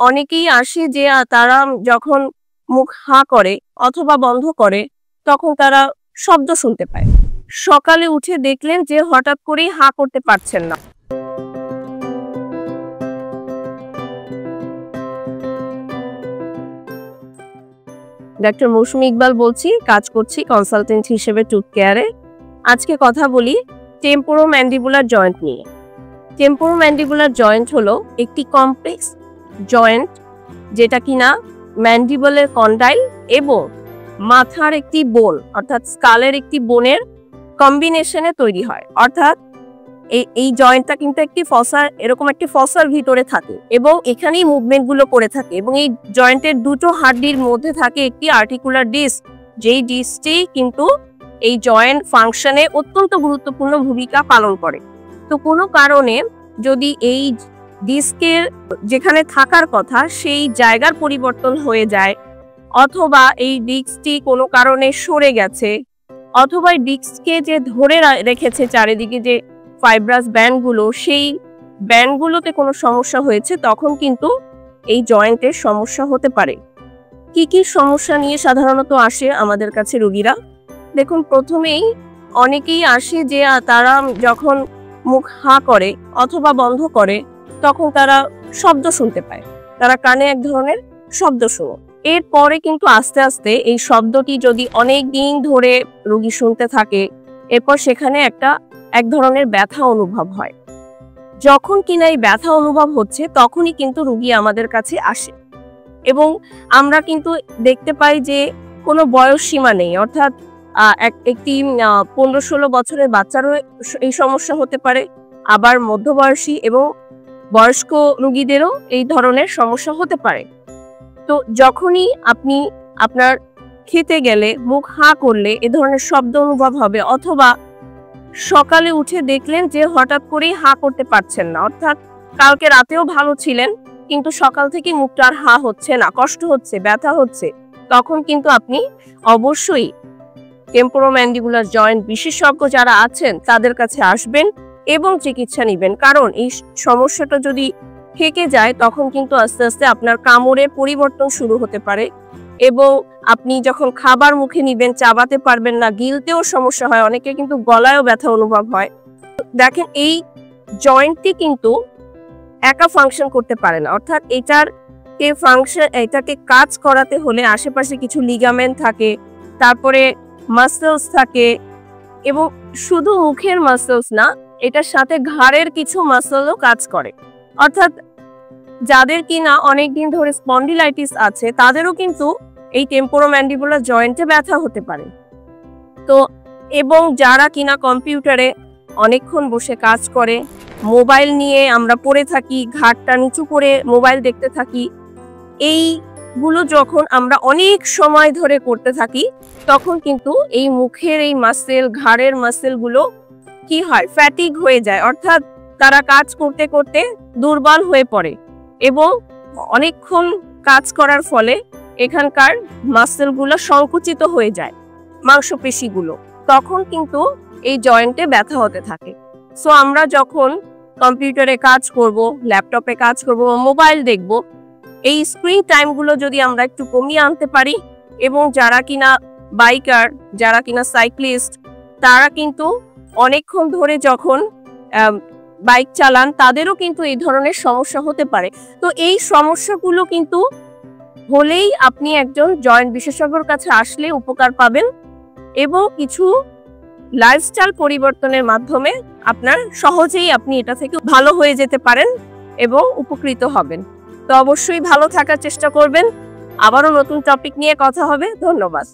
অনেকেই আসে যে তারা যখন মুখ হা করে অথবা বন্ধ করে তখন তারা শব্দ শুনতে পায়। সকালে উঠে দেখলেন যে হঠাৎ করেই হা করতে পারছেন না। ডাক্তার মৌসুমী ইকবাল বলছি, কাজ করছি কনসালটেন্ট হিসেবে টুথ কেয়ারে। আজকে কথা বলি টেম্পোরোম্যান্ডিবুলার জয়েন্ট নিয়ে। টেম্পোরোম্যান্ডিবুলার জয়েন্ট হলো একটি কমপ্লেক্স জয়েন্ট যেটা কিনা ম্যান্ডিবলের কন্ডাইল এবং মাথার একটি বোন অর্থাৎ স্কালের একটি বোনের কম্বিনেশনে তৈরি হয়। অর্থাৎ এই জয়েন্টটা কিন্তু একটি ফসার, এরকম একটি ফসার ভিতরে থাকে এবং এখানেই মুভমেন্ট গুলো করে থাকে এবং এই জয়েন্টের দুটো হাড্ডির মধ্যে থাকে একটি আর্টিকুলার ডিস্ক, যেই ডিস্কটি কিন্তু এই জয়েন্ট ফাংশনে অত্যন্ত গুরুত্বপূর্ণ ভূমিকা পালন করে। তো কোনো কারণে যদি এই ডিস্কের যেখানে থাকার কথা সেই জায়গার পরিবর্তন হয়ে যায়, অথবা এই ডিস্কটি কোনো কারণে সরে গেছে, অথবা এই ডিস্ককে যে ধরে রেখেছে চারিদিকে যে ফাইব্রাস ব্যান্ডগুলো, সেই ব্যান্ডগুলোতে কোনো সমস্যা হয়েছে, তখন কিন্তু এই জয়েন্টের সমস্যা হতে পারে। কি কি সমস্যা নিয়ে সাধারণত আসে আমাদের কাছে রোগীরা? দেখুন, প্রথমেই অনেকেই আসে যে তারা যখন মুখ হা করে অথবা বন্ধ করে তখন তারা শব্দ শুনতে পায়, তারা কানে এক ধরনের শব্দ শোনে। এরপরে কিন্তু আস্তে আস্তে এই শব্দটি যদি অনেক দিন ধরে রোগী শুনতে থাকে, এরপর সেখানে এক ধরনের ব্যথা অনুভব হয়। যখন কিনা এই ব্যথা অনুভব হচ্ছে তখনই কিন্তু রোগী আমাদের কাছে আসে এবং আমরা কিন্তু দেখতে পাই যে কোনো বয়স সীমা নেই। অর্থাৎ একটি 15-16 বছরের বাচ্চারও এই সমস্যা হতে পারে, আবার মধ্যবয়সী এবং বয়স্ক রোগীদেরও এই ধরনের সমস্যা হতে পারে। তো যখনই আপনি আপনার খেতে গেলে মুখ হা করলে এ ধরনের শব্দ অনুভব হবে, অথবা সকালে উঠে দেখলেন যে হঠাৎ করেই হা করতে পারছেন না, অর্থাৎ কালকে রাতেও ভালো ছিলেন কিন্তু সকাল থেকে মুখটা আর হা হচ্ছে না, কষ্ট হচ্ছে, ব্যথা হচ্ছে, তখন কিন্তু আপনি অবশ্যই টেম্পোরোম্যান্ডিবুলার জয়েন্ট বিশেষজ্ঞ যারা আছেন তাদের কাছে আসবেন এবং চিকিৎসা নেবেন। কারণ এই সমস্যাটা যদি থেকে যায় তখন কিন্তু আস্তে আস্তে আপনার কামড়ের পরিবর্তন শুরু হতে পারে এবং আপনি যখন খাবার মুখে নিবেন চাবাতে পারবেন না, গিলতেও সমস্যা হয়, অনেকে কিন্তু গলায়ও ব্যথা অনুভব হয়। দেখেন, এই জয়েন্টটি কিন্তু একা ফাংশন করতে পারে না, অর্থাৎ এটাকে কাজ করাতে হলে আশেপাশে কিছু লিগামেন্ট থাকে, তারপরে মাসেলস থাকে, এবং শুধু মুখের মাসেলস না, এটার সাথে ঘাড়ের কিছু মাসেলও কাজ করে। অর্থাৎ যাদের কিনা অনেকদিন ধরে স্পন্ডিলাইটিস আছে তাদেরও কিন্তু এই টেম্পোরোম্যান্ডিবুলার জয়েন্টে ব্যথা হতে পারে। তো এবং যারা কিনা কম্পিউটারে অনেকক্ষণ বসে কাজ করে, মোবাইল নিয়ে আমরা পড়ে থাকি, ঘাড়টা নিচু করে মোবাইল দেখতে থাকি, এইগুলো যখন আমরা অনেক সময় ধরে করতে থাকি তখন কিন্তু এই মুখের এই মাসেল, ঘাড়ের মাসেলগুলো কি হয়, ফ্যাটিগ হয়ে যায়, অর্থাৎ তারা কাজ করতে করতে দুর্বল হয়ে পড়ে এবং অনেকক্ষণ কাজ করার ফলে এখানকার মাসেলগুলো সংকুচিত হয়ে যায়, মাংসপেশিগুলো, তখন কিন্তু এই জয়েন্টে ব্যথা হতে থাকে। সো আমরা যখন কম্পিউটারে কাজ করব, ল্যাপটপে কাজ করব, মোবাইল দেখব, এই স্ক্রিন টাইমগুলো যদি আমরা একটু কমিয়ে আনতে পারি, এবং যারা কিনা বাইকার, যারা কিনা সাইক্লিস্ট, তারা কিন্তু অনেকক্ষণ ধরে যখন বাইক চালান তাদেরও কিন্তু এই ধরনের সমস্যা হতে পারে। তো এই সমস্যাগুলো কিন্তু হলেই আপনি একজন জয়েন্ট বিশেষজ্ঞর কাছে আসলে উপকার পাবেন এবং কিছু লাইফস্টাইল পরিবর্তনের মাধ্যমে আপনার সহজেই আপনি এটা থেকে ভালো হয়ে যেতে পারেন এবং উপকৃত হবেন। তো অবশ্যই ভালো থাকার চেষ্টা করবেন। আবারও নতুন টপিক নিয়ে কথা হবে। ধন্যবাদ।